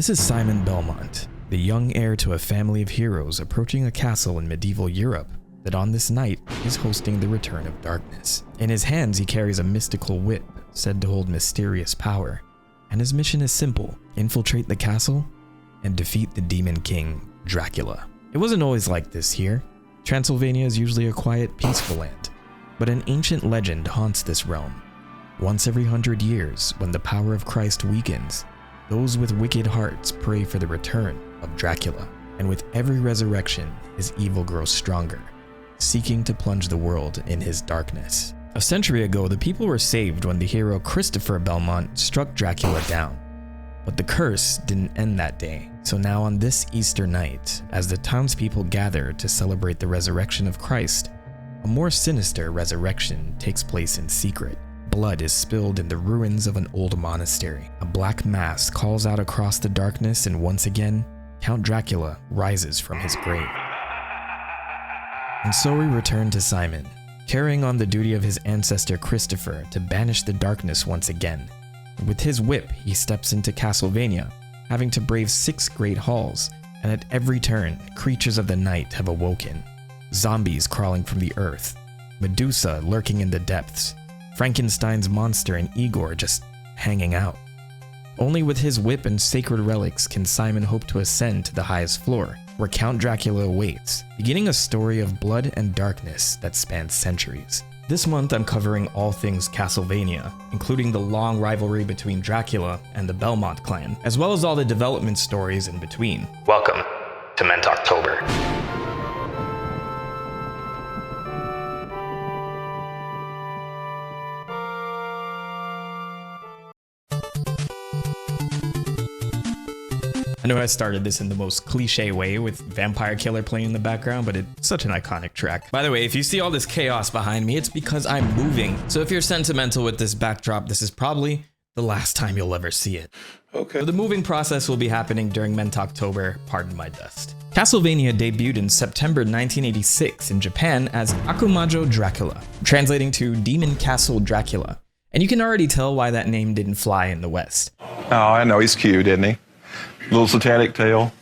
This is Simon Belmont, the young heir to a family of heroes approaching a castle in medieval Europe that on this night is hosting the return of darkness. In his hands he carries a mystical whip said to hold mysterious power, and his mission is simple: infiltrate the castle and defeat the demon king, Dracula. It wasn't always like this here. Transylvania is usually a quiet, peaceful land, but an ancient legend haunts this realm. Once every 100 years, when the power of Christ weakens, those with wicked hearts pray for the return of Dracula, and with every resurrection, his evil grows stronger, seeking to plunge the world in his darkness. A century ago, the people were saved when the hero Christopher Belmont struck Dracula down. But the curse didn't end that day. So now on this Easter night, as the townspeople gather to celebrate the resurrection of Christ, a more sinister resurrection takes place in secret. Blood is spilled in the ruins of an old monastery. A black mass calls out across the darkness, and once again, Count Dracula rises from his grave. And so we return to Simon, carrying on the duty of his ancestor Christopher to banish the darkness once again. With his whip, he steps into Castlevania, having to brave 6 great halls, and at every turn, creatures of the night have awoken. Zombies crawling from the earth, Medusa lurking in the depths, Frankenstein's monster and Igor just hanging out. Only with his whip and sacred relics can Simon hope to ascend to the highest floor, where Count Dracula awaits, beginning a story of blood and darkness that spans centuries. This month I'm covering all things Castlevania, including the long rivalry between Dracula and the Belmont clan, as well as all the development stories in between. Welcome to Mentoktober. I know I started this in the most cliche way with Vampire Killer playing in the background, but it's such an iconic track. By the way, if you see all this chaos behind me, it's because I'm moving. So if you're sentimental with this backdrop, this is probably the last time you'll ever see it. Okay. So the moving process will be happening during Mentoktober, pardon my dust. Castlevania debuted in September 1986 in Japan as Akumajo Dracula, translating to Demon Castle Dracula. And you can already tell why that name didn't fly in the West. Oh, I know, he's cute, isn't he? Little satanic tail.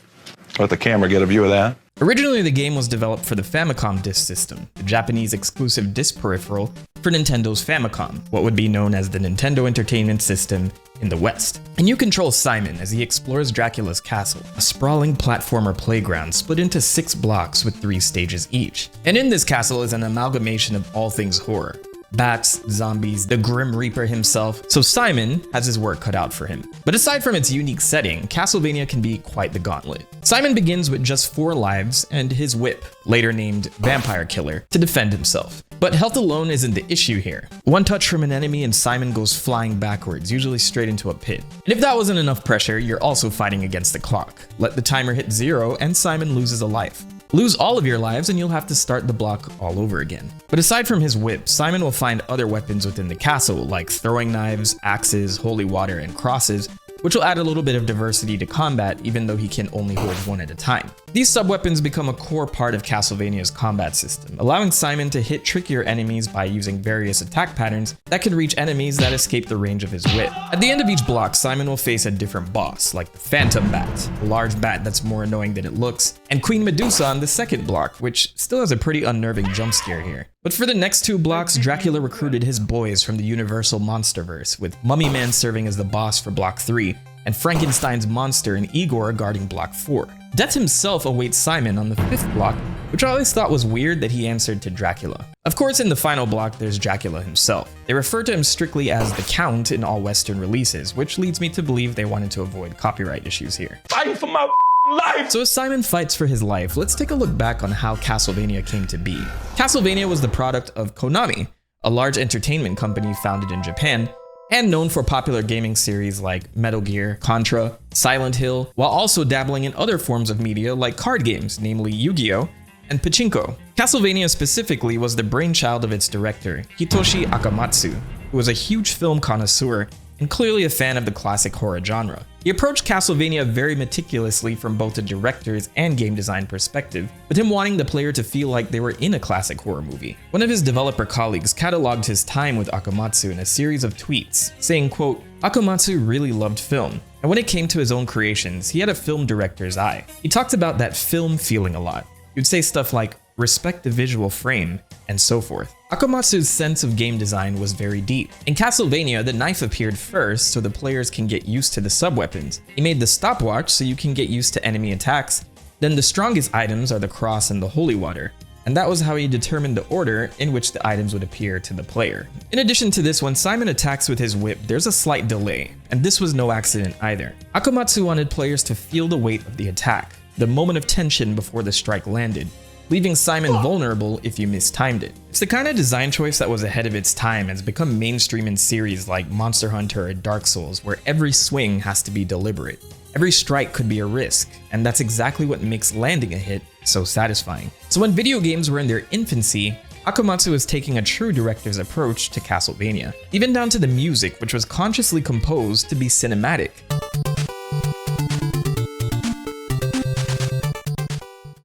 Let the camera get a view of that. Originally, the game was developed for the Famicom Disk System, the Japanese exclusive disc peripheral for Nintendo's Famicom, what would be known as the Nintendo Entertainment System in the West. And you control Simon as he explores Dracula's castle, a sprawling platformer playground split into 6 blocks with 3 stages each. And in this castle is an amalgamation of all things horror. Bats, zombies, the Grim Reaper himself, so Simon has his work cut out for him. But aside from its unique setting, Castlevania can be quite the gauntlet. Simon begins with just 4 lives and his whip, later named Vampire Killer, to defend himself. But health alone isn't the issue here. One touch from an enemy and Simon goes flying backwards, usually straight into a pit. And if that wasn't enough pressure, you're also fighting against the clock. Let the timer hit 0 and Simon loses a life. Lose all of your lives and you'll have to start the block all over again. But aside from his whip, Simon will find other weapons within the castle, like throwing knives, axes, holy water, and crosses, which will add a little bit of diversity to combat even though he can only hold one at a time. These sub-weapons become a core part of Castlevania's combat system, allowing Simon to hit trickier enemies by using various attack patterns that can reach enemies that escape the range of his whip. At the end of each block, Simon will face a different boss, like the Phantom Bat, a large bat that's more annoying than it looks, and Queen Medusa on the second block, which still has a pretty unnerving jump scare here. But for the next 2 blocks, Dracula recruited his boys from the Universal Monsterverse, with Mummy Man serving as the boss for block 3, and Frankenstein's monster and Igor guarding block 4. Death himself awaits Simon on the 5th block, which I always thought was weird that he answered to Dracula. Of course, in the final block, there's Dracula himself. They refer to him strictly as the Count in all Western releases, which leads me to believe they wanted to avoid copyright issues here. Fighting for my life! So as Simon fights for his life, let's take a look back on how Castlevania came to be. Castlevania was the product of Konami, a large entertainment company founded in Japan, and known for popular gaming series like Metal Gear, Contra, Silent Hill, while also dabbling in other forms of media like card games, namely Yu-Gi-Oh! And Pachinko. Castlevania specifically was the brainchild of its director, Hitoshi Akamatsu, who was a huge film connoisseur and clearly a fan of the classic horror genre. He approached Castlevania very meticulously from both a director's and game design perspective, with him wanting the player to feel like they were in a classic horror movie. One of his developer colleagues cataloged his time with Akamatsu in a series of tweets, saying, quote, Akumatsu really loved film, and when it came to his own creations, he had a film director's eye. He talked about that film feeling a lot. He would say stuff like, respect the visual frame, and so forth. Akumatsu's sense of game design was very deep. In Castlevania, the knife appeared first so the players can get used to the sub-weapons. He made the stopwatch so you can get used to enemy attacks. Then the strongest items are the cross and the holy water. And that was how he determined the order in which the items would appear to the player. In addition to this, when Simon attacks with his whip, there's a slight delay, and this was no accident either. Akumatsu wanted players to feel the weight of the attack, the moment of tension before the strike landed, leaving Simon vulnerable if you mistimed it. It's the kind of design choice that was ahead of its time and has become mainstream in series like Monster Hunter or Dark Souls, where every swing has to be deliberate. Every strike could be a risk, and that's exactly what makes landing a hit so satisfying. So when video games were in their infancy, Akumatsu was taking a true director's approach to Castlevania, even down to the music, which was consciously composed to be cinematic.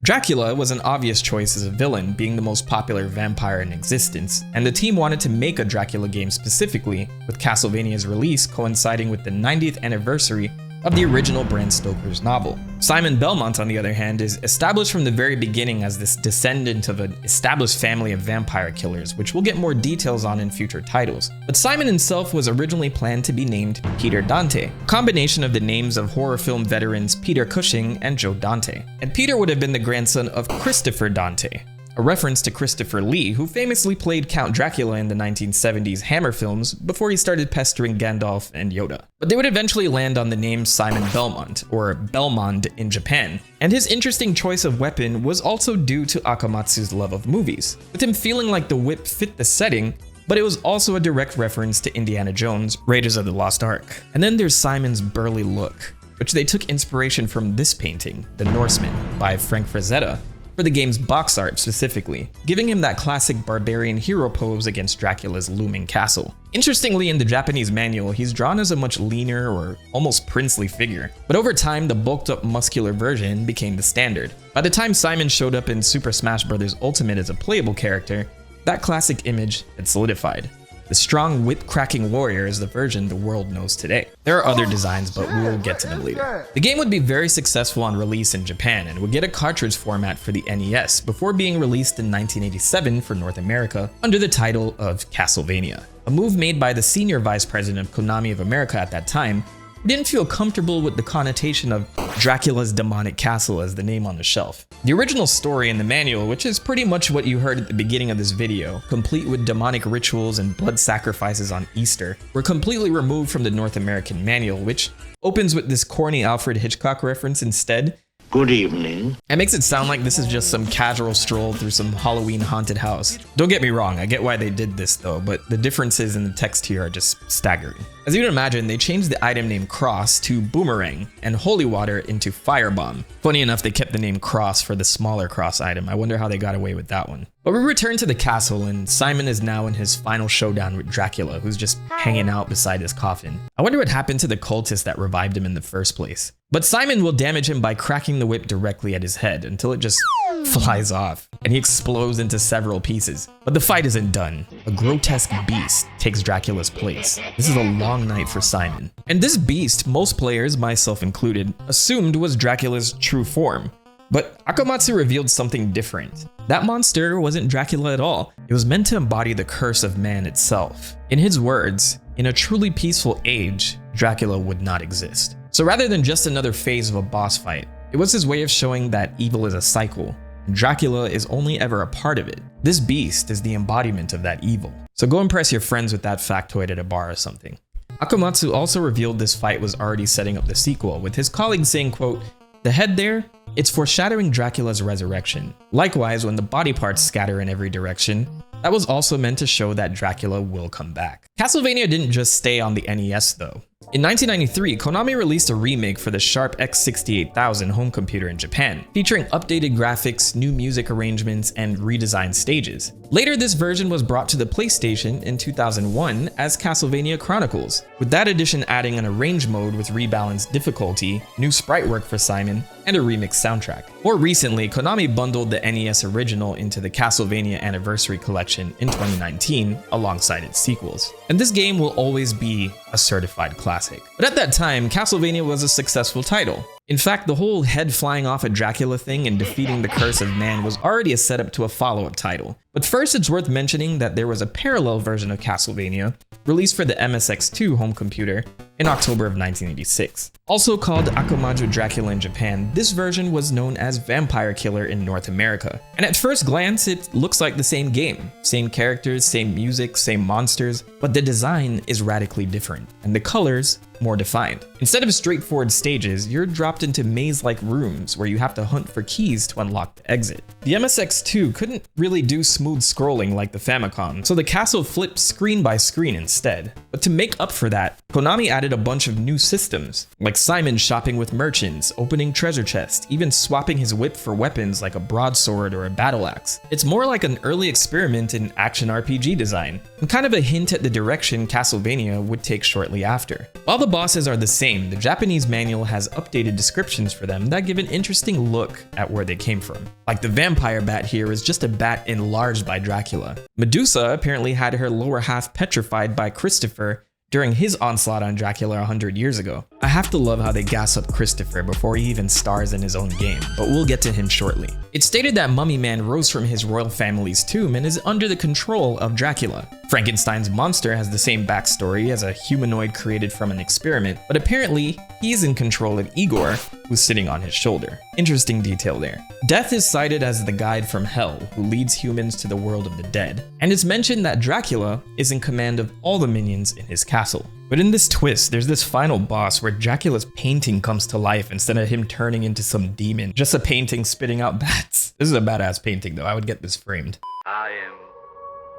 Dracula was an obvious choice as a villain, being the most popular vampire in existence, and the team wanted to make a Dracula game specifically, with Castlevania's release coinciding with the 90th anniversary of the original Bram Stoker's novel. Simon Belmont, on the other hand, is established from the very beginning as this descendant of an established family of vampire killers, which we'll get more details on in future titles. But Simon himself was originally planned to be named Peter Dante, a combination of the names of horror film veterans Peter Cushing and Joe Dante. And Peter would have been the grandson of Christopher Dante, a reference to Christopher Lee, who famously played Count Dracula in the 1970s Hammer films before he started pestering Gandalf and Yoda. But they would eventually land on the name Simon Belmont, or Belmont in Japan. And his interesting choice of weapon was also due to Akumatsu's love of movies, with him feeling like the whip fit the setting, but it was also a direct reference to Indiana Jones, Raiders of the Lost Ark. And then there's Simon's burly look, which they took inspiration from this painting, The Norseman, by Frank Frazetta, for the game's box art specifically, giving him that classic barbarian hero pose against Dracula's looming castle. Interestingly, in the Japanese manual, he's drawn as a much leaner or almost princely figure, but over time the bulked up muscular version became the standard. By the time Simon showed up in Super Smash Bros. Ultimate as a playable character, that classic image had solidified. The strong whip-cracking warrior is the version the world knows today. There are other designs, but we'll get to them later. The game would be very successful on release in Japan and would get a cartridge format for the NES before being released in 1987 for North America under the title of Castlevania, a move made by the senior vice president of Konami of America at that time, who didn't feel comfortable with the connotation of Dracula's demonic castle as the name on the shelf. The original story in the manual, which is pretty much what you heard at the beginning of this video, complete with demonic rituals and blood sacrifices on Easter, were completely removed from the North American manual, which opens with this corny Alfred Hitchcock reference instead. Good evening. It makes it sound like this is just some casual stroll through some Halloween haunted house. Don't get me wrong, I get why they did this though, but the differences in the text here are just staggering. As you can imagine, they changed the item name Cross to Boomerang and Holy Water into Firebomb. Funny enough, they kept the name Cross for the smaller Cross item. I wonder how they got away with that one. But we return to the castle, and Simon is now in his final showdown with Dracula, who's just hanging out beside his coffin. I wonder what happened to the cultist that revived him in the first place. But Simon will damage him by cracking the whip directly at his head until it just flies off, and he explodes into several pieces. But the fight isn't done. A grotesque beast takes Dracula's place. This is a long night for Simon. And this beast, most players, myself included, assumed was Dracula's true form. But Akumatsu revealed something different. That monster wasn't Dracula at all. It was meant to embody the curse of man itself. In his words, in a truly peaceful age, Dracula would not exist. So rather than just another phase of a boss fight, it was his way of showing that evil is a cycle, and Dracula is only ever a part of it. This beast is the embodiment of that evil. So go impress your friends with that factoid at a bar or something. Akumatsu also revealed this fight was already setting up the sequel, with his colleagues saying, quote, "The head there, it's foreshadowing Dracula's resurrection. Likewise, when the body parts scatter in every direction, that was also meant to show that Dracula will come back." Castlevania didn't just stay on the NES though. In 1993, Konami released a remake for the Sharp X68000 home computer in Japan, featuring updated graphics, new music arrangements, and redesigned stages. Later, this version was brought to the PlayStation in 2001 as Castlevania Chronicles, with that edition adding an arrange mode with rebalanced difficulty, new sprite work for Simon, and a remixed soundtrack. More recently, Konami bundled the NES original into the Castlevania Anniversary Collection in 2019 alongside its sequels. And this game will always be a certified classic. But at that time, Castlevania was a successful title. In fact, the whole head flying off a Dracula thing and defeating the curse of man was already a setup to a follow-up title. But first, it's worth mentioning that there was a parallel version of Castlevania released for the MSX2 home computer in October of 1986. Also called Akumajo Dracula in Japan, this version was known as Vampire Killer in North America. And at first glance, it looks like the same game. Same characters, same music, same monsters, but the design is radically different, and the colors more defined. Instead of straightforward stages, you're dropped into maze-like rooms where you have to hunt for keys to unlock the exit. The MSX2 couldn't really do smooth scrolling like the Famicom, so the castle flipped screen by screen instead. But to make up for that, Konami added a bunch of new systems, like Simon shopping with merchants, opening treasure chests, even swapping his whip for weapons like a broadsword or a battle axe. It's more like an early experiment in action RPG design, and kind of a hint at the direction Castlevania would take shortly after. While the bosses are the same, the Japanese manual has updated descriptions for them that give an interesting look at where they came from. Like the vampire bat here is just a bat enlarged by Dracula. Medusa apparently had her lower half petrified by Christopher during his onslaught on Dracula 100 years ago. I have to love how they gas up Christopher before he even stars in his own game, but we'll get to him shortly. It's stated that Mummy Man rose from his royal family's tomb and is under the control of Dracula. Frankenstein's monster has the same backstory as a humanoid created from an experiment, but apparently he's in control of Igor, who's sitting on his shoulder. Interesting detail there. Death is cited as the guide from hell who leads humans to the world of the dead, and it's mentioned that Dracula is in command of all the minions in his castle. But in this twist, there's this final boss where Dracula's painting comes to life instead of him turning into some demon, just a painting spitting out bats. This is a badass painting though, I would get this framed. I am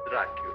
Dracula.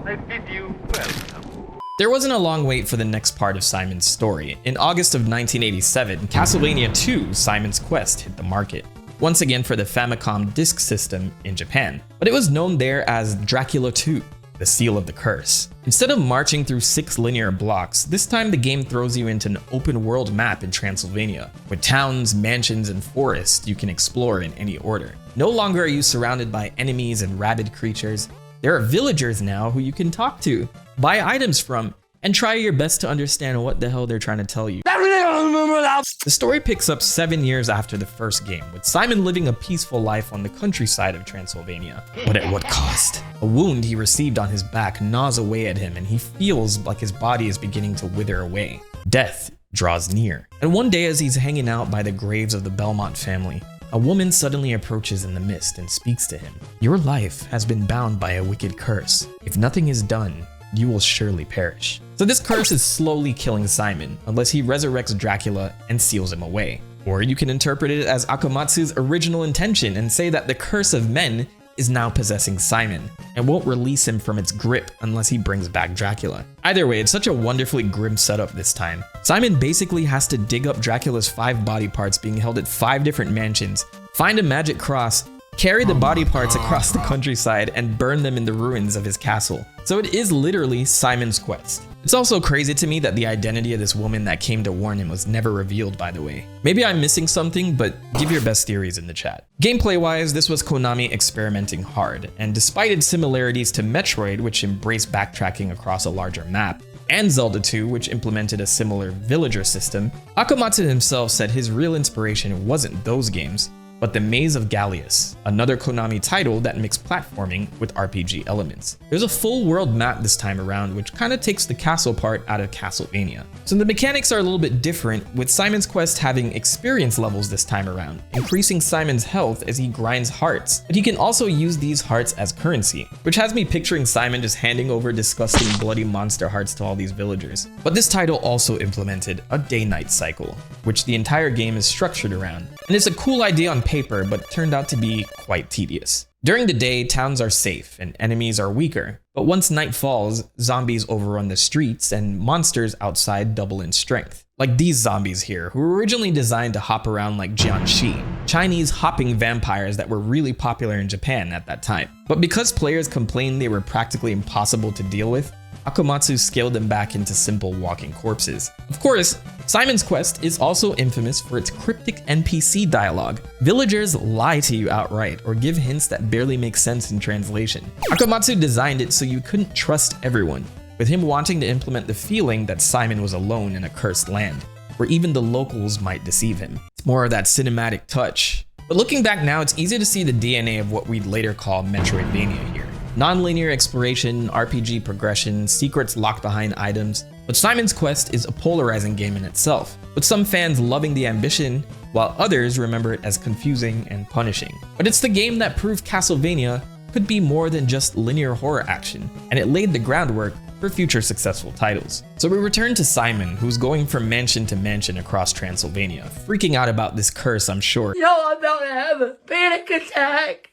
I bid you welcome. There wasn't a long wait for the next part of Simon's story. In August of 1987, Castlevania II: Simon's Quest hit the market, once again for the Famicom Disk System in Japan, but it was known there as Dracula 2. The Seal of the Curse. Instead of marching through 6 linear blocks, this time the game throws you into an open world map in Transylvania, with towns, mansions, and forests you can explore in any order. No longer are you surrounded by enemies and rabid creatures. There are villagers now who you can talk to, buy items from, and try your best to understand what the hell they're trying to tell you. The story picks up 7 years after the first game, with Simon living a peaceful life on the countryside of Transylvania. But at what cost? A wound he received on his back gnaws away at him, and he feels like his body is beginning to wither away. Death draws near. And one day, as he's hanging out by the graves of the Belmont family, a woman suddenly approaches in the mist and speaks to him. Your life has been bound by a wicked curse. If nothing is done, you will surely perish. So this curse is slowly killing Simon, unless he resurrects Dracula and seals him away. Or you can interpret it as Akamatsu's original intention and say that the curse of men is now possessing Simon, and won't release him from its grip unless he brings back Dracula. Either way, it's such a wonderfully grim setup this time. Simon basically has to dig up Dracula's 5 body parts being held at 5 different mansions, find a magic cross, carry the body parts across the countryside, and burn them in the ruins of his castle. So it is literally Simon's Quest. It's also crazy to me that the identity of this woman that came to warn him was never revealed, by the way. Maybe I'm missing something, but give your best theories in the chat. Gameplay-wise, this was Konami experimenting hard, and despite its similarities to Metroid, which embraced backtracking across a larger map, and Zelda 2, which implemented a similar villager system, Akamatsu himself said his real inspiration wasn't those games, but The Maze of Gallius, another Konami title that mixed platforming with RPG elements. There's a full world map this time around, which kind of takes the castle part out of Castlevania. So the mechanics are a little bit different, with Simon's Quest having experience levels this time around, increasing Simon's health as he grinds hearts, but he can also use these hearts as currency, which has me picturing Simon just handing over disgusting bloody monster hearts to all these villagers. But this title also implemented a day-night cycle, which the entire game is structured around. And it's a cool idea on paper, but turned out to be quite tedious. During the day, towns are safe and enemies are weaker, but once night falls, zombies overrun the streets and monsters outside double in strength. Like these zombies here, who were originally designed to hop around like Jianshi, Chinese hopping vampires that were really popular in Japan at that time. But because players complained they were practically impossible to deal with, Akumatsu scaled them back into simple walking corpses. Of course, Simon's Quest is also infamous for its cryptic NPC dialogue. Villagers lie to you outright or give hints that barely make sense in translation. Akumatsu designed it so you couldn't trust everyone, with him wanting to implement the feeling that Simon was alone in a cursed land, where even the locals might deceive him. It's more of that cinematic touch. But looking back now, it's easy to see the DNA of what we'd later call Metroidvania here. Non-linear exploration, RPG progression, secrets locked behind items. But Simon's Quest is a polarizing game in itself, with some fans loving the ambition, while others remember it as confusing and punishing. But it's the game that proved Castlevania could be more than just linear horror action, and it laid the groundwork for future successful titles. So we return to Simon, who's going from mansion to mansion across Transylvania, freaking out about this curse, I'm sure. Yo, I'm about to have a panic attack.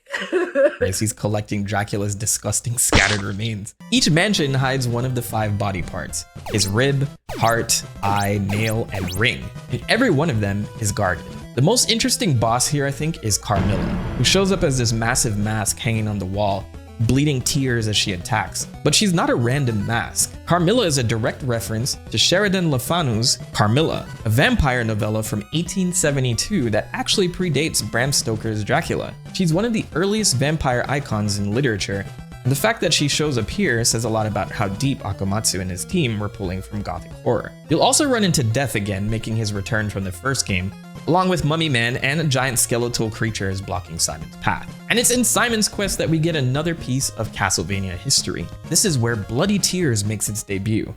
As he's collecting Dracula's disgusting scattered remains. Each mansion hides one of the 5 body parts: his rib, heart, eye, nail, and ring. And every one of them is guarded. The most interesting boss here, I think, is Carmilla, who shows up as this massive mask hanging on the wall, bleeding tears as she attacks. But she's not a random mask. Carmilla is a direct reference to Sheridan Le Fanu's Carmilla, a vampire novella from 1872 that actually predates Bram Stoker's Dracula. She's one of the earliest vampire icons in literature, and the fact that she shows up here says a lot about how deep Akumatsu and his team were pulling from gothic horror. You'll also run into Death again, making his return from the first game, along with Mummy Man and a giant skeletal creature blocking Simon's path. And it's in Simon's Quest that we get another piece of Castlevania history. This is where Bloody Tears makes its debut.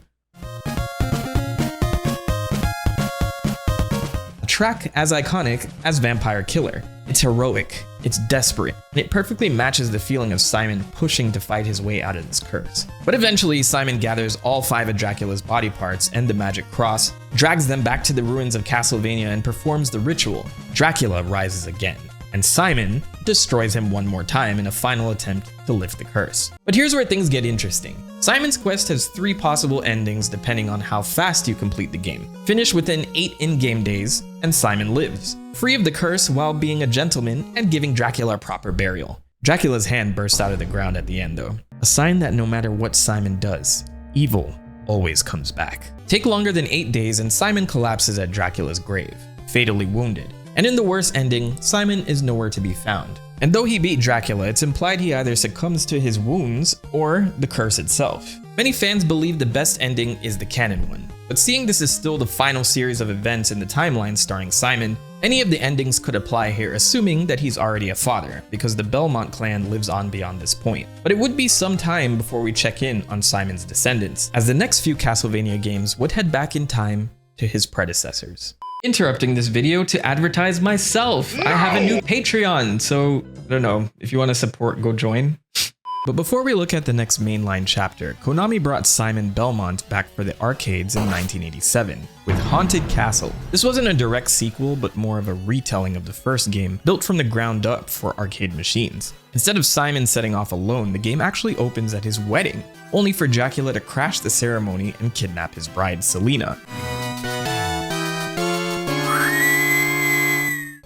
A track as iconic as Vampire Killer. It's heroic, it's desperate, and it perfectly matches the feeling of Simon pushing to fight his way out of this curse. But eventually, Simon gathers all 5 of Dracula's body parts and the magic cross, drags them back to the ruins of Castlevania and performs the ritual. Dracula rises again, and Simon destroys him one more time in a final attempt to lift the curse. But here's where things get interesting. Simon's Quest has 3 possible endings depending on how fast you complete the game. Finish within 8 in-game days, and Simon lives, free of the curse while being a gentleman and giving Dracula a proper burial. Dracula's hand bursts out of the ground at the end though, a sign that no matter what Simon does, evil always comes back. Take longer than 8 days and Simon collapses at Dracula's grave, fatally wounded. And in the worst ending, Simon is nowhere to be found. And though he beat Dracula, it's implied he either succumbs to his wounds or the curse itself. Many fans believe the best ending is the canon one, but seeing this is still the final series of events in the timeline starring Simon, any of the endings could apply here, assuming that he's already a father, because the Belmont clan lives on beyond this point. But it would be some time before we check in on Simon's descendants, as the next few Castlevania games would head back in time to his predecessors. Interrupting this video to advertise myself. I have a new Patreon, so I don't know, if you want to support, go join. But before we look at the next mainline chapter, Konami brought Simon Belmont back for the arcades in 1987 with Haunted Castle. This wasn't a direct sequel, but more of a retelling of the first game, built from the ground up for arcade machines. Instead of Simon setting off alone, the game actually opens at his wedding, only for Dracula to crash the ceremony and kidnap his bride, Selina.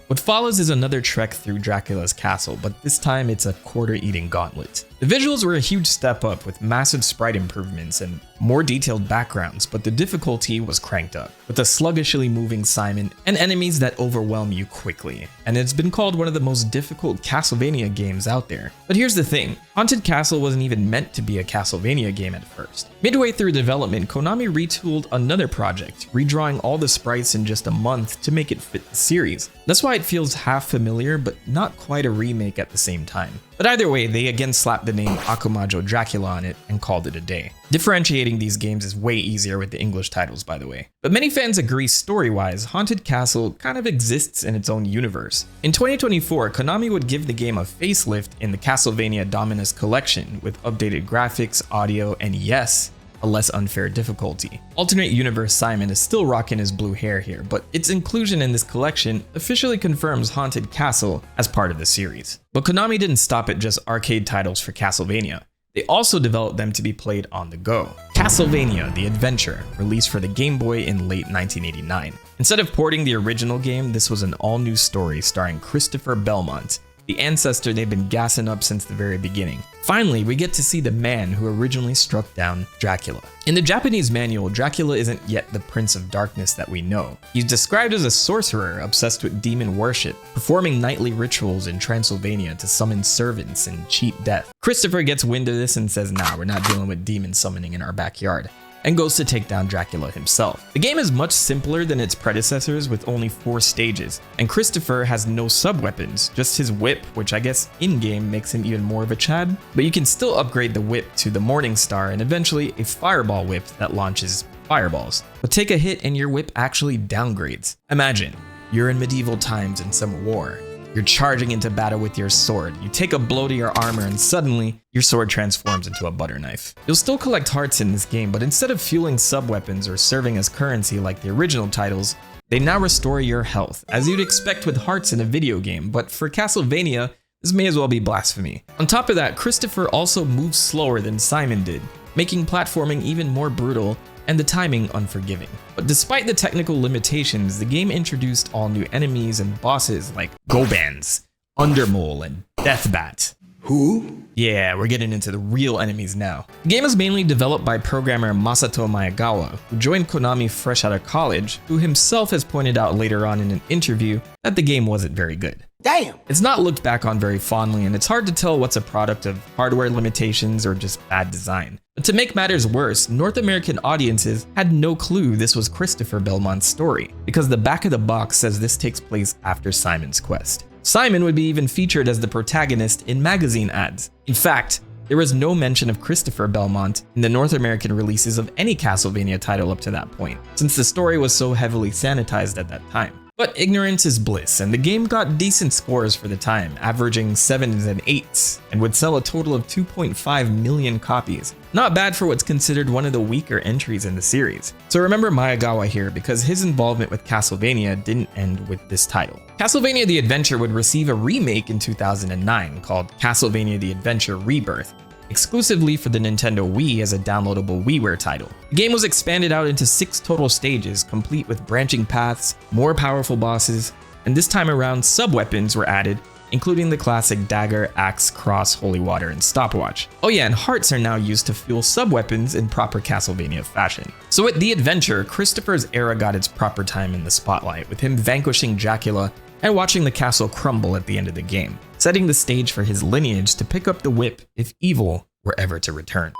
What follows is another trek through Dracula's castle, but this time it's a quarter-eating gauntlet. The visuals were a huge step up with massive sprite improvements and more detailed backgrounds, but the difficulty was cranked up, with a sluggishly moving Simon and enemies that overwhelm you quickly. And it's been called one of the most difficult Castlevania games out there. But here's the thing, Haunted Castle wasn't even meant to be a Castlevania game at first. Midway through development, Konami retooled another project, redrawing all the sprites in just a month to make it fit the series. That's why it feels half familiar, but not quite a remake at the same time. But either way, they again slapped the name Akumajo Dracula on it and called it a day. Differentiating these games is way easier with the English titles, by the way. But many fans agree story-wise, Haunted Castle kind of exists in its own universe. In 2024, Konami would give the game a facelift in the Castlevania Dominus collection with updated graphics, audio, and yes, a less unfair difficulty. Alternate Universe Simon is still rocking his blue hair here, but its inclusion in this collection officially confirms Haunted Castle as part of the series. But Konami didn't stop at just arcade titles for Castlevania. They also developed them to be played on the go. Castlevania: The Adventure, released for the Game Boy in late 1989. Instead of porting the original game, this was an all-new story starring Christopher Belmont, the ancestor they've been gassing up since the very beginning. Finally, we get to see the man who originally struck down Dracula. In the Japanese manual, Dracula isn't yet the Prince of Darkness that we know. He's described as a sorcerer obsessed with demon worship, performing nightly rituals in Transylvania to summon servants and cheat death. Christopher gets wind of this and says, nah, we're not dealing with demon summoning in our backyard, and goes to take down Dracula himself. The game is much simpler than its predecessors with only 4 stages, and Christopher has no sub-weapons, just his whip, which I guess in-game makes him even more of a Chad, but you can still upgrade the whip to the Morning Star and eventually a fireball whip that launches fireballs. But take a hit and your whip actually downgrades. Imagine, you're in medieval times in some war. You're charging into battle with your sword. You take a blow to your armor and suddenly, your sword transforms into a butter knife. You'll still collect hearts in this game, but instead of fueling sub-weapons or serving as currency like the original titles, they now restore your health, as you'd expect with hearts in a video game, but for Castlevania, this may as well be blasphemy. On top of that, Christopher also moves slower than Simon did, making platforming even more brutal and the timing unforgiving. But despite the technical limitations, the game introduced all new enemies and bosses like Gobans, Undermole, and Deathbat. Who? Yeah, we're getting into the real enemies now. The game is mainly developed by programmer Masato Maegawa, who joined Konami fresh out of college, who himself has pointed out later on in an interview that the game wasn't very good. Damn! It's not looked back on very fondly, and it's hard to tell what's a product of hardware limitations or just bad design. But to make matters worse, North American audiences had no clue this was Christopher Belmont's story, because the back of the box says this takes place after Simon's quest. Simon would be even featured as the protagonist in magazine ads. In fact, there was no mention of Christopher Belmont in the North American releases of any Castlevania title up to that point, since the story was so heavily sanitized at that time. But ignorance is bliss, and the game got decent scores for the time, averaging 7s and 8s, and would sell a total of 2.5 million copies. Not bad for what's considered one of the weaker entries in the series. So remember Maegawa here, because his involvement with Castlevania didn't end with this title. Castlevania The Adventure would receive a remake in 2009 called Castlevania The Adventure Rebirth, exclusively for the Nintendo Wii as a downloadable WiiWare title. The game was expanded out into 6 total stages, complete with branching paths, more powerful bosses, and this time around sub-weapons were added, including the classic dagger, axe, cross, holy water, and stopwatch. Oh yeah, and hearts are now used to fuel sub-weapons in proper Castlevania fashion. So with The Adventure, Christopher's era got its proper time in the spotlight, with him vanquishing Dracula and watching the castle crumble at the end of the game, setting the stage for his lineage to pick up the whip if evil were ever to return.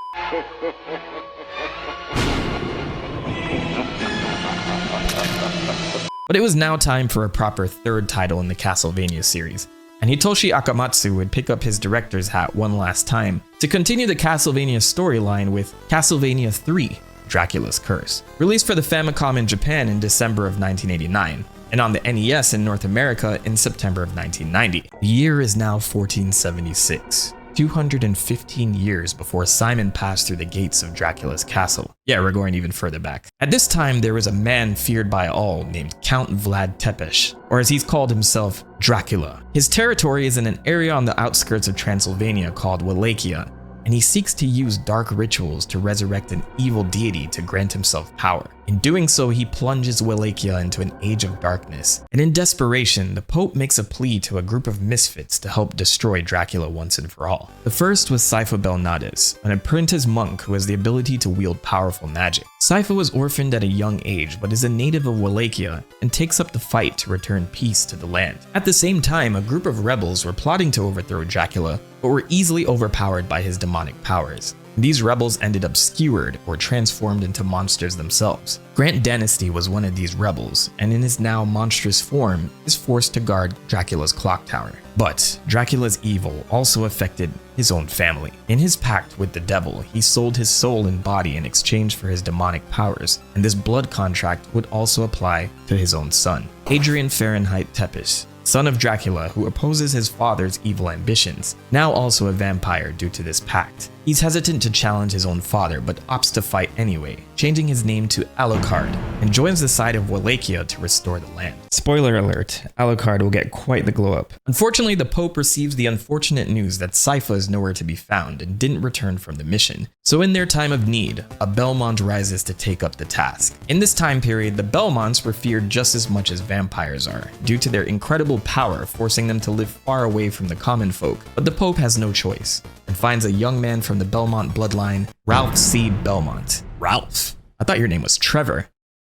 But it was now time for a proper third title in the Castlevania series, and Hitoshi Akamatsu would pick up his director's hat one last time to continue the Castlevania storyline with Castlevania III: Dracula's Curse, released for the Famicom in Japan in December of 1989. And on the NES in North America in September of 1990. The year is now 1476, 215 years before Simon passed through the gates of Dracula's castle. Yeah, we're going even further back. At this time, there was a man feared by all named Count Vlad Tepes, or as he's called himself, Dracula. His territory is in an area on the outskirts of Transylvania called Wallachia, and he seeks to use dark rituals to resurrect an evil deity to grant himself power. In doing so, he plunges Wallachia into an age of darkness, and in desperation, the Pope makes a plea to a group of misfits to help destroy Dracula once and for all. The first was Saifa Belnades, an apprentice monk who has the ability to wield powerful magic. Saifa was orphaned at a young age, but is a native of Wallachia and takes up the fight to return peace to the land. At the same time, a group of rebels were plotting to overthrow Dracula, but were easily overpowered by his demonic powers. These rebels ended up skewered or transformed into monsters themselves. Grant Dynasty was one of these rebels, and in his now monstrous form, is forced to guard Dracula's clock tower. But Dracula's evil also affected his own family. In his pact with the devil, he sold his soul and body in exchange for his demonic powers, and this blood contract would also apply to his own son, Adrian Fahrenheit Tepes, son of Dracula, who opposes his father's evil ambitions, now also a vampire due to this pact. He's hesitant to challenge his own father, but opts to fight anyway, changing his name to Alucard, and joins the side of Wallachia to restore the land. Spoiler alert, Alucard will get quite the glow up. Unfortunately, the Pope receives the unfortunate news that Sypha is nowhere to be found and didn't return from the mission. So in their time of need, a Belmont rises to take up the task. In this time period, the Belmonts were feared just as much as vampires are, due to their incredible power forcing them to live far away from the common folk. But the Pope has no choice, and finds a young man from the Belmont bloodline, Ralph C. Belmont. Ralph? I thought your name was Trevor.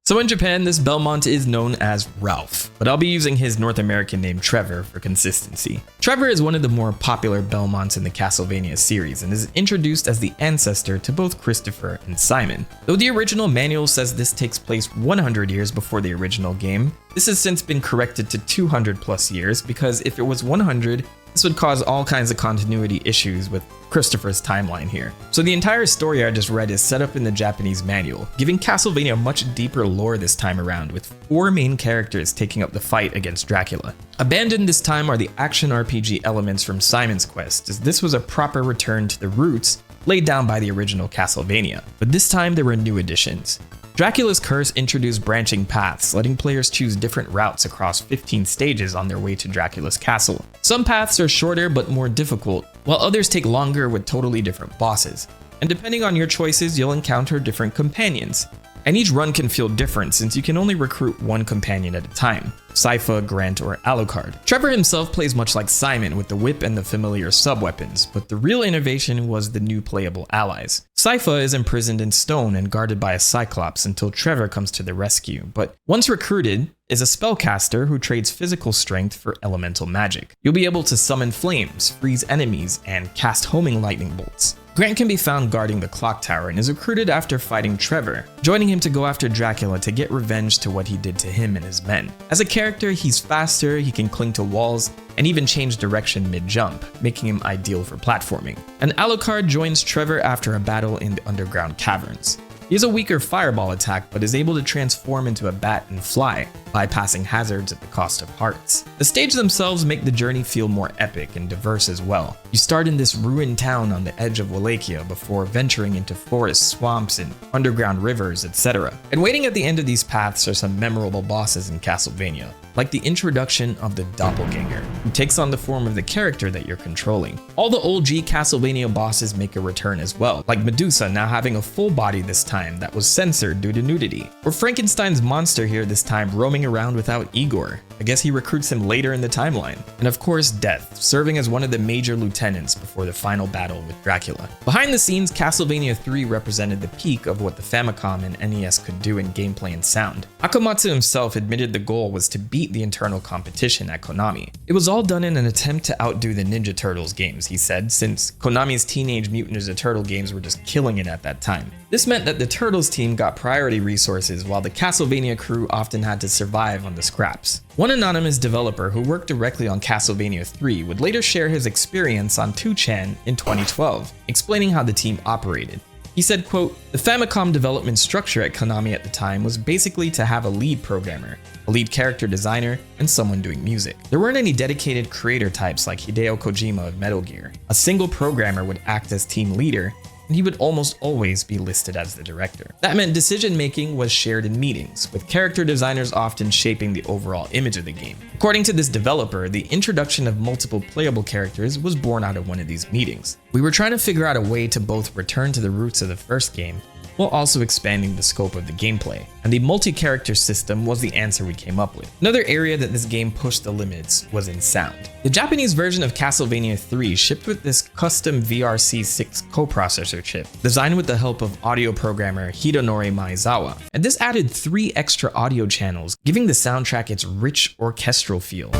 So in Japan, this Belmont is known as Ralph, but I'll be using his North American name Trevor for consistency. Trevor is one of the more popular Belmonts in the Castlevania series and is introduced as the ancestor to both Christopher and Simon. Though the original manual says this takes place 100 years before the original game, this has since been corrected to 200 plus years because if it was 100, this would cause all kinds of continuity issues with Christopher's timeline here. So the entire story I just read is set up in the Japanese manual, giving Castlevania much deeper lore this time around, with 4 main characters taking up the fight against Dracula. Abandoned this time are the action RPG elements from Simon's Quest, as this was a proper return to the roots laid down by the original Castlevania. But this time there were new additions. Dracula's Curse introduced branching paths, letting players choose different routes across 15 stages on their way to Dracula's castle. Some paths are shorter but more difficult, while others take longer with totally different bosses. And depending on your choices, you'll encounter different companions. And each run can feel different since you can only recruit one companion at a time, Sypha, Grant, or Alucard. Trevor himself plays much like Simon with the whip and the familiar sub-weapons, but the real innovation was the new playable allies. Sypha is imprisoned in stone and guarded by a Cyclops until Trevor comes to the rescue, but once recruited, is a spellcaster who trades physical strength for elemental magic. You'll be able to summon flames, freeze enemies, and cast homing lightning bolts. Grant can be found guarding the clock tower and is recruited after fighting Trevor, joining him to go after Dracula to get revenge to what he did to him and his men. As a character, he's faster, he can cling to walls, and even change direction mid-jump, making him ideal for platforming. And Alucard joins Trevor after a battle in the underground caverns. He has a weaker fireball attack, but is able to transform into a bat and fly, bypassing hazards at the cost of hearts. The stages themselves make the journey feel more epic and diverse as well. You start in this ruined town on the edge of Wallachia before venturing into forests, swamps, and underground rivers, etc. And waiting at the end of these paths are some memorable bosses in Castlevania, like the introduction of the Doppelganger, who takes on the form of the character that you're controlling. All the OG Castlevania bosses make a return as well, like Medusa now having a full body this time that was censored due to nudity, or Frankenstein's monster here this time roaming around without Igor. I guess he recruits him later in the timeline. And of course, Death, serving as one of the major lieutenants before the final battle with Dracula. Behind the scenes, Castlevania III represented the peak of what the Famicom and NES could do in gameplay and sound. Akamatsu himself admitted the goal was to beat the internal competition at Konami. It was all done in an attempt to outdo the Ninja Turtles games, he said, since Konami's Teenage Mutant Ninja Turtle games were just killing it at that time. This meant that the Turtles team got priority resources while the Castlevania crew often had to survive on the scraps. One anonymous developer who worked directly on Castlevania III would later share his experience on 2chan in 2012, explaining how the team operated. He said, quote, "The Famicom development structure at Konami at the time was basically to have a lead programmer, a lead character designer, and someone doing music. There weren't any dedicated creator types like Hideo Kojima of Metal Gear. A single programmer would act as team leader, and he would almost always be listed as the director. That meant decision-making was shared in meetings, with character designers often shaping the overall image of the game. According to this developer, the introduction of multiple playable characters was born out of one of these meetings. We were trying to figure out a way to both return to the roots of the first game, while also expanding the scope of the gameplay, and the multi-character system was the answer we came up with. Another area that this game pushed the limits was in sound. The Japanese version of Castlevania III shipped with this custom VRC6 coprocessor chip, designed with the help of audio programmer Hidenori Maezawa, and this added 3 extra audio channels, giving the soundtrack its rich orchestral feel.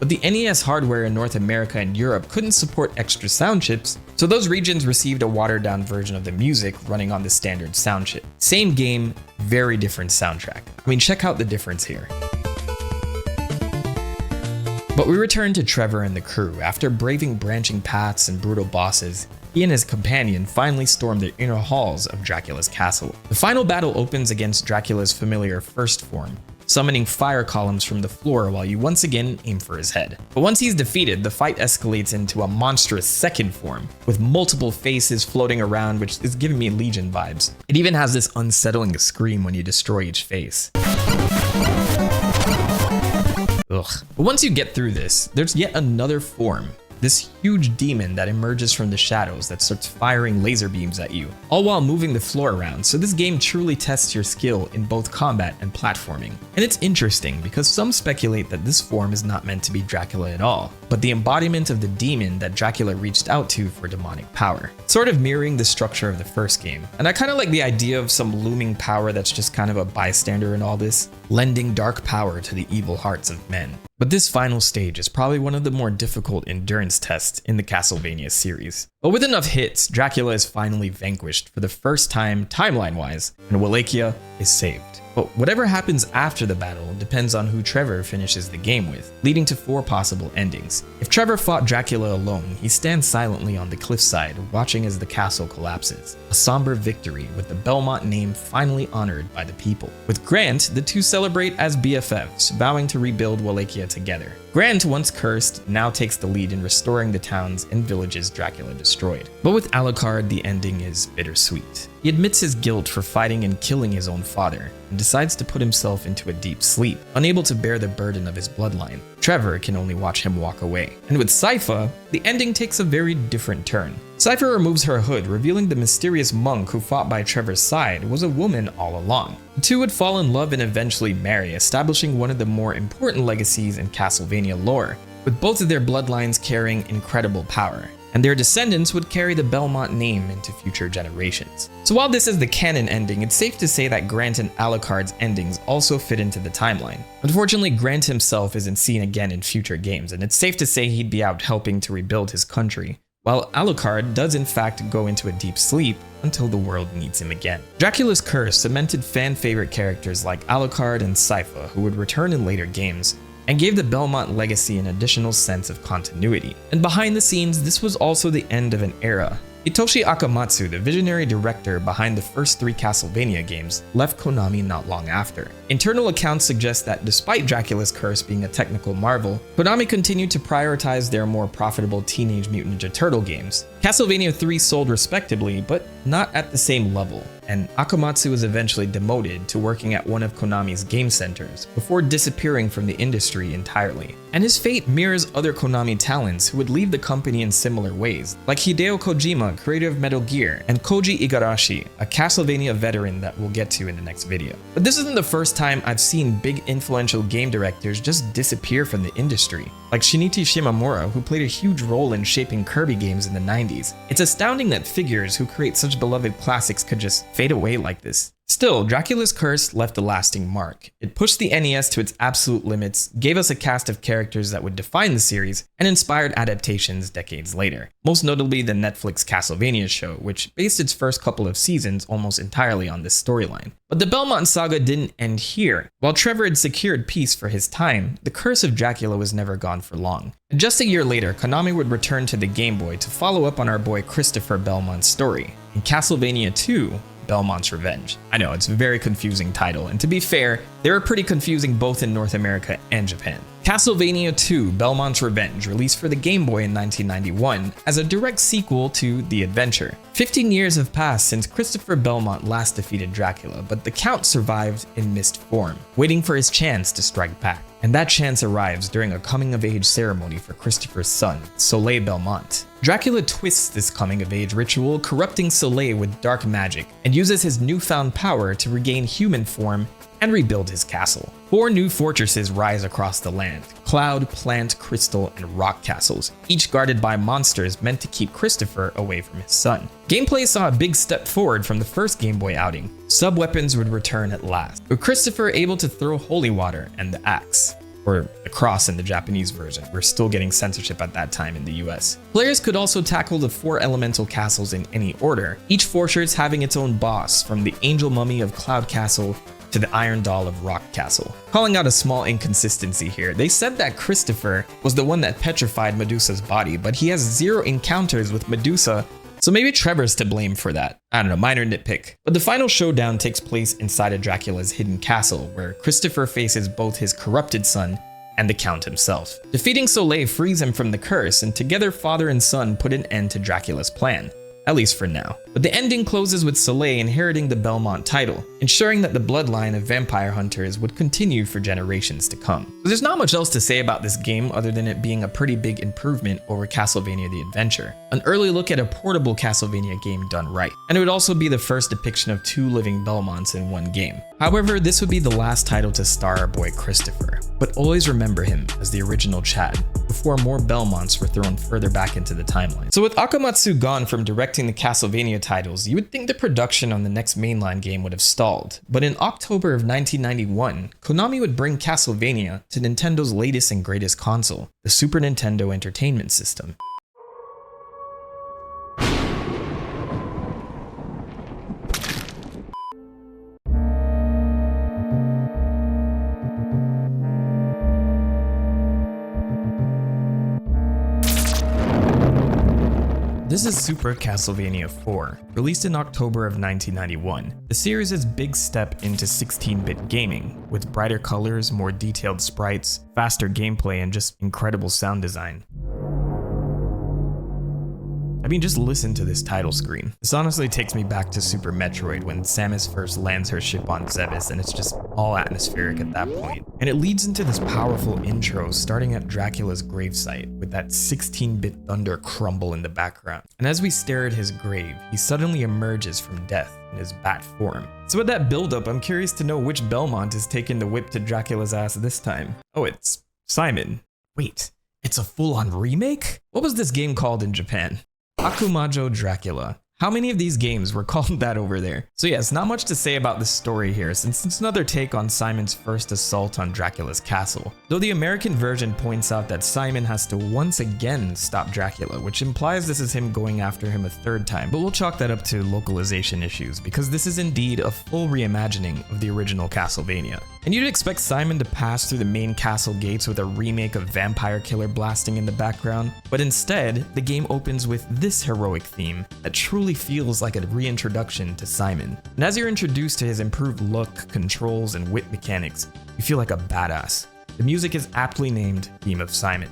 But the NES hardware in North America and Europe couldn't support extra sound chips, so those regions received a watered-down version of the music running on the standard sound chip. Same game, very different soundtrack. I mean, check out the difference here. But we return to Trevor and the crew. After braving branching paths and brutal bosses, he and his companion finally storm the inner halls of Dracula's castle. The final battle opens against Dracula's familiar first form, summoning fire columns from the floor while you once again aim for his head. But once he's defeated, the fight escalates into a monstrous second form, with multiple faces floating around, which is giving me Legion vibes. It even has this unsettling scream when you destroy each face. Ugh. But once you get through this, there's yet another form. This huge demon that emerges from the shadows that starts firing laser beams at you, all while moving the floor around, so this game truly tests your skill in both combat and platforming. And it's interesting because some speculate that this form is not meant to be Dracula at all, but the embodiment of the demon that Dracula reached out to for demonic power, sort of mirroring the structure of the first game. And I kind of like the idea of some looming power that's just kind of a bystander in all this, lending dark power to the evil hearts of men. But this final stage is probably one of the more difficult endurance tests in the Castlevania series. But with enough hits, Dracula is finally vanquished for the first time timeline-wise, and Wallachia is saved. But whatever happens after the battle depends on who Trevor finishes the game with, leading to 4 possible endings. If Trevor fought Dracula alone, he stands silently on the cliffside, watching as the castle collapses. A somber victory, with the Belmont name finally honored by the people. With Grant, the two celebrate as BFFs, vowing to rebuild Wallachia together. Grant, once cursed, now takes the lead in restoring the towns and villages Dracula destroyed. But with Alucard, the ending is bittersweet. He admits his guilt for fighting and killing his own father, and decides to put himself into a deep sleep, unable to bear the burden of his bloodline. Trevor can only watch him walk away. And with Sypha, the ending takes a very different turn. Sypha removes her hood, revealing the mysterious monk who fought by Trevor's side was a woman all along. The two would fall in love and eventually marry, establishing one of the more important legacies in Castlevania lore, with both of their bloodlines carrying incredible power, and their descendants would carry the Belmont name into future generations. So while this is the canon ending, it's safe to say that Grant and Alucard's endings also fit into the timeline. Unfortunately, Grant himself isn't seen again in future games, and it's safe to say he'd be out helping to rebuild his country, while Alucard does in fact go into a deep sleep until the world needs him again. Dracula's curse cemented fan-favorite characters like Alucard and Sypha, who would return in later games, and gave the Belmont legacy an additional sense of continuity. And behind the scenes, this was also the end of an era. Hitoshi Akamatsu, the visionary director behind the first 3 Castlevania games, left Konami not long after. Internal accounts suggest that despite Dracula's curse being a technical marvel, Konami continued to prioritize their more profitable Teenage Mutant Ninja Turtle games. Castlevania 3 sold respectably, but not at the same level, and Akamatsu was eventually demoted to working at one of Konami's game centers, before disappearing from the industry entirely. And his fate mirrors other Konami talents who would leave the company in similar ways, like Hideo Kojima, creator of Metal Gear, and Koji Igarashi, a Castlevania veteran that we'll get to in the next video. But this isn't the first time I've seen big influential game directors just disappear from the industry, like Shinichi Shimamura, who played a huge role in shaping Kirby games in the 90s. It's astounding that figures who create such beloved classics could just fade away like this. Still, Dracula's curse left a lasting mark. It pushed the NES to its absolute limits, gave us a cast of characters that would define the series, and inspired adaptations decades later. Most notably the Netflix Castlevania show, which based its first couple of seasons almost entirely on this storyline. But the Belmont saga didn't end here. While Trevor had secured peace for his time, the curse of Dracula was never gone for long. And just a year later, Konami would return to the Game Boy to follow up on our boy Christopher Belmont's story. In Castlevania II, Belmont's Revenge. I know, it's a very confusing title, and to be fair, they were pretty confusing both in North America and Japan. Castlevania II: Belmont's Revenge released for the Game Boy in 1991 as a direct sequel to The Adventure. 15 years have passed since Christopher Belmont last defeated Dracula, but the Count survived in mist form, waiting for his chance to strike back. And that chance arrives during a coming-of-age ceremony for Christopher's son, Soleil Belmont. Dracula twists this coming-of-age ritual, corrupting Soleil with dark magic, and uses his newfound power to regain human form and rebuild his castle. 4 new fortresses rise across the land: Cloud, Plant, Crystal, and Rock castles, each guarded by monsters meant to keep Christopher away from his son. Gameplay saw a big step forward from the first Game Boy outing. Sub-weapons would return at last, with Christopher able to throw holy water and the axe, or the cross in the Japanese version. We're still getting censorship at that time in the US. Players could also tackle the 4 elemental castles in any order, each fortress having its own boss, from the Angel Mummy of Cloud Castle to the Iron Doll of Rock Castle. Calling out a small inconsistency here, they said that Christopher was the one that petrified Medusa's body, but he has 0 encounters with Medusa So maybe Trevor's to blame for that. I don't know, minor nitpick. But the final showdown takes place inside of Dracula's hidden castle, where Christopher faces both his corrupted son and the Count himself. Defeating Soleil frees him from the curse, and together father and son put an end to Dracula's plan. At least for now. But the ending closes with Soleil inheriting the Belmont title, ensuring that the bloodline of vampire hunters would continue for generations to come. So there's not much else to say about this game other than it being a pretty big improvement over Castlevania the Adventure. An early look at a portable Castlevania game done right. And it would also be the first depiction of 2 living Belmonts in one game. However, this would be the last title to star our boy Christopher. But always remember him as the original Chad, before more Belmonts were thrown further back into the timeline. So with Akamatsu gone from directing the Castlevania titles, you would think the production on the next mainline game would have stalled. But in October of 1991, Konami would bring Castlevania to Nintendo's latest and greatest console, the Super Nintendo Entertainment System. This is Super Castlevania IV, released in October of 1991. The series' big step into 16-bit gaming, with brighter colors, more detailed sprites, faster gameplay, and just incredible sound design. I mean, just listen to this title screen. This honestly takes me back to Super Metroid when Samus first lands her ship on Zebes, and it's just all atmospheric at that point. And it leads into this powerful intro starting at Dracula's gravesite with that 16-bit thunder crumble in the background. And as we stare at his grave, he suddenly emerges from death in his bat form. So with that build-up, I'm curious to know which Belmont is taking the whip to Dracula's ass this time. Oh, it's Simon. Wait, it's a full-on remake? What was this game called in Japan? Akumajo Dracula. How many of these games were called that over there? So yes, not much to say about this story here, since it's another take on Simon's first assault on Dracula's castle. Though the American version points out that Simon has to once again stop Dracula, which implies this is him going after him a third time, but we'll chalk that up to localization issues, because this is indeed a full reimagining of the original Castlevania. And you'd expect Simon to pass through the main castle gates with a remake of Vampire Killer blasting in the background, but instead, the game opens with this heroic theme that truly feels like a reintroduction to Simon. And as you're introduced to his improved look, controls, and whip mechanics, you feel like a badass. The music is aptly named Theme of Simon.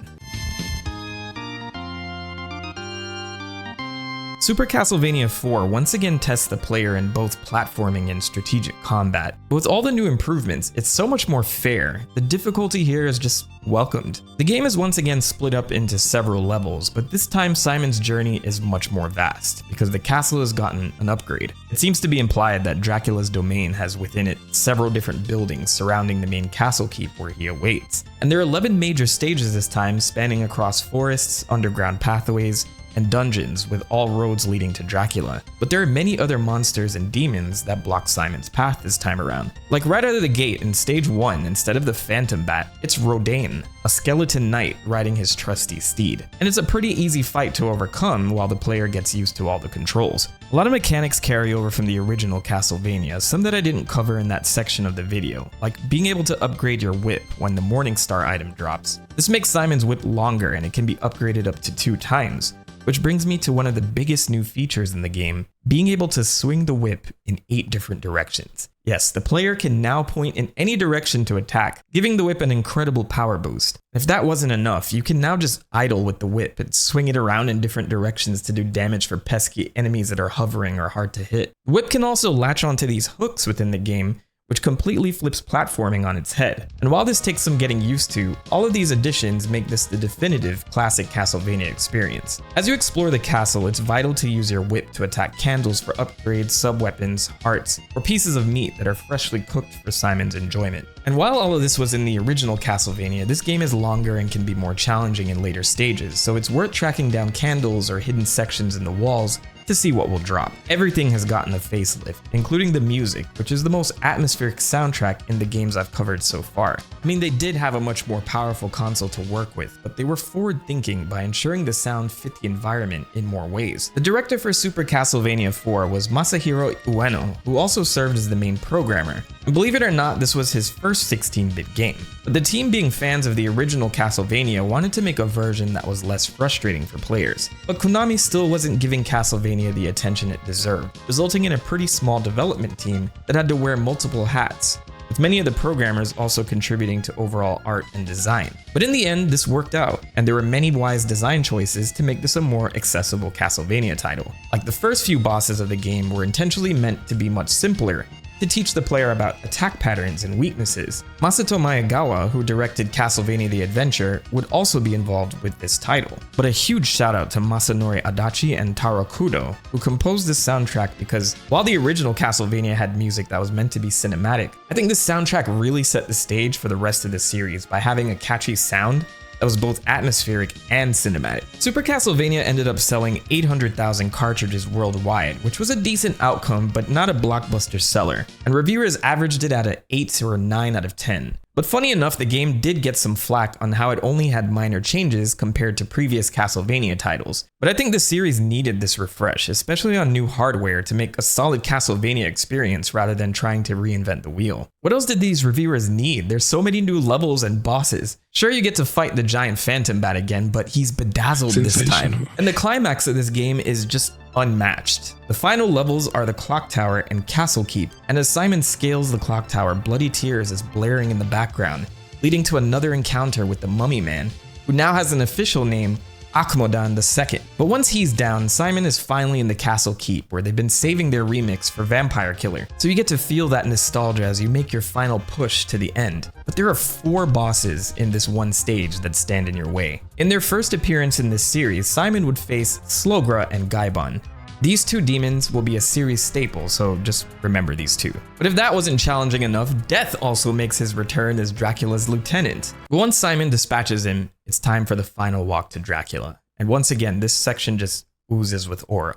Super Castlevania IV once again tests the player in both platforming and strategic combat, but with all the new improvements, it's so much more fair. The difficulty here is just welcomed. The game is once again split up into several levels, but this time Simon's journey is much more vast, because the castle has gotten an upgrade. It seems to be implied that Dracula's domain has within it several different buildings surrounding the main castle keep where he awaits. And there are 11 major stages this time, spanning across forests, underground pathways, and dungeons, with all roads leading to Dracula. But there are many other monsters and demons that block Simon's path this time around. Like right out of the gate in stage 1, instead of the Phantom Bat, it's Rodane, a skeleton knight riding his trusty steed. And it's a pretty easy fight to overcome while the player gets used to all the controls. A lot of mechanics carry over from the original Castlevania, some that I didn't cover in that section of the video, like being able to upgrade your whip when the Morningstar item drops. This makes Simon's whip longer and it can be upgraded up to 2 times. Which brings me to one of the biggest new features in the game, being able to swing the whip in 8 different directions. Yes, the player can now point in any direction to attack, giving the whip an incredible power boost. If that wasn't enough, you can now just idle with the whip and swing it around in different directions to do damage for pesky enemies that are hovering or hard to hit. The whip can also latch onto these hooks within the game, which completely flips platforming on its head. And while this takes some getting used to, all of these additions make this the definitive classic Castlevania experience. As you explore the castle, it's vital to use your whip to attack candles for upgrades, sub-weapons, hearts, or pieces of meat that are freshly cooked for Simon's enjoyment. And while all of this was in the original Castlevania, this game is longer and can be more challenging in later stages, so it's worth tracking down candles or hidden sections in the walls to see what will drop. Everything has gotten a facelift, including the music, which is the most atmospheric soundtrack in the games I've covered so far. I mean, they did have a much more powerful console to work with, but they were forward-thinking by ensuring the sound fit the environment in more ways. The director for Super Castlevania IV was Masahiro Ueno, who also served as the main programmer. And believe it or not, this was his first 16-bit game. But the team, being fans of the original Castlevania, wanted to make a version that was less frustrating for players. But Konami still wasn't giving Castlevania the attention it deserved, resulting in a pretty small development team that had to wear multiple hats, with many of the programmers also contributing to overall art and design. But in the end, this worked out, and there were many wise design choices to make this a more accessible Castlevania title. Like, the first few bosses of the game were intentionally meant to be much simpler, to teach the player about attack patterns and weaknesses. Masato Maegawa, who directed Castlevania The Adventure, would also be involved with this title. But a huge shout out to Masanori Adachi and Taro Kudo, who composed this soundtrack, because while the original Castlevania had music that was meant to be cinematic, I think this soundtrack really set the stage for the rest of the series by having a catchy sound that was both atmospheric and cinematic. Super Castlevania ended up selling 800,000 cartridges worldwide, which was a decent outcome, but not a blockbuster seller, and reviewers averaged it at an 8 or 9 out of 10. But funny enough, the game did get some flack on how it only had minor changes compared to previous Castlevania titles. But I think the series needed this refresh, especially on new hardware, to make a solid Castlevania experience rather than trying to reinvent the wheel. What else did these reviewers need? There's so many new levels and bosses. Sure, you get to fight the giant phantom bat again, but he's bedazzled this time. And the climax of this game is just unmatched. The final levels are the clock tower and castle keep, and as Simon scales the clock tower, bloody tears is blaring in the background, leading to another encounter with the Mummy Man, who now has an official name, Akumajo II. But once he's down, Simon is finally in the castle keep, where they've been saving their remix for Vampire Killer, so you get to feel that nostalgia as you make your final push to the end. But there are 4 bosses in this one stage that stand in your way. In their first appearance in this series, Simon would face Slogra and Gaibon. These 2 demons will be a series staple, so just remember these 2. But if that wasn't challenging enough, Death also makes his return as Dracula's lieutenant. But once Simon dispatches him, it's time for the final walk to Dracula. And once again, this section just oozes with aura.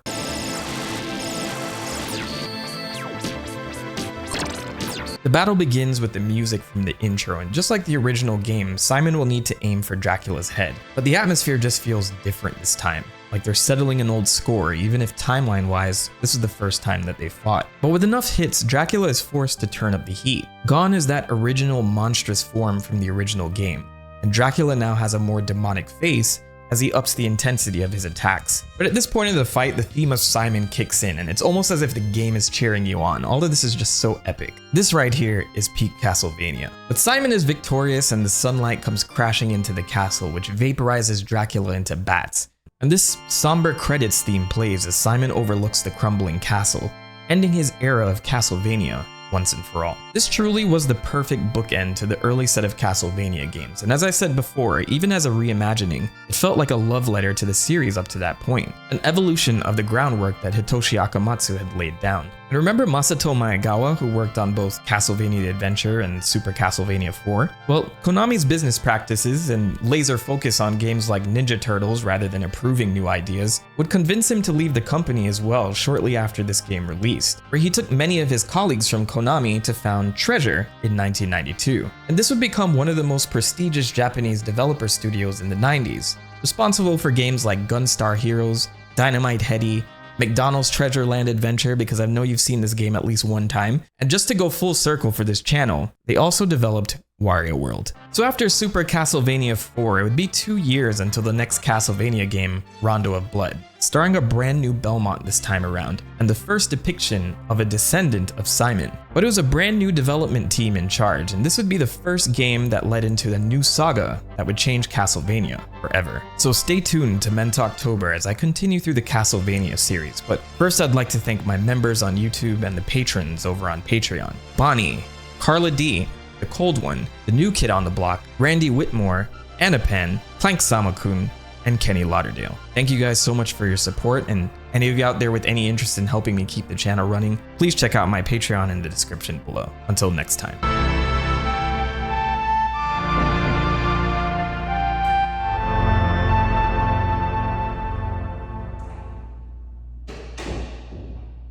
The battle begins with the music from the intro, and just like the original game, Simon will need to aim for Dracula's head. But the atmosphere just feels different this time. Like they're settling an old score, even if timeline-wise, this is the first time that they fought. But with enough hits, Dracula is forced to turn up the heat. Gone is that original monstrous form from the original game, and Dracula now has a more demonic face as he ups the intensity of his attacks. But at this point in the fight, the theme of Simon kicks in, and it's almost as if the game is cheering you on. All of this is just so epic. This right here is peak Castlevania. But Simon is victorious, and the sunlight comes crashing into the castle, which vaporizes Dracula into bats. And this somber credits theme plays as Simon overlooks the crumbling castle, ending his era of Castlevania once and for all. This truly was the perfect bookend to the early set of Castlevania games, and as I said before, even as a reimagining, it felt like a love letter to the series up to that point, an evolution of the groundwork that Hitoshi Akamatsu had laid down. And remember Masato Maegawa, who worked on both Castlevania The Adventure and Super Castlevania IV? Well, Konami's business practices and laser focus on games like Ninja Turtles rather than approving new ideas would convince him to leave the company as well shortly after this game released, where he took many of his colleagues from Konami to found Treasure in 1992. And this would become one of the most prestigious Japanese developer studios in the 90s, responsible for games like Gunstar Heroes, Dynamite Headdy, McDonald's Treasure Land Adventure, because I know you've seen this game at least one time. And just to go full circle for this channel, they also developed Wario World. So after Super Castlevania IV, it would be 2 years until the next Castlevania game, Rondo of Blood, starring a brand new Belmont this time around, and the first depiction of a descendant of Simon. But it was a brand new development team in charge, and this would be the first game that led into the new saga that would change Castlevania forever. So stay tuned to Mentoktober as I continue through the Castlevania series, but first I'd like to thank my members on YouTube and the patrons over on Patreon. Bonnie, Carla D, The Cold One, The New Kid on the Block, Randy Whitmore, Anapan, Plank Samakun, and Kenny Lauderdale. Thank you guys so much for your support, and any of you out there with any interest in helping me keep the channel running, please check out my Patreon in the description below. Until next time.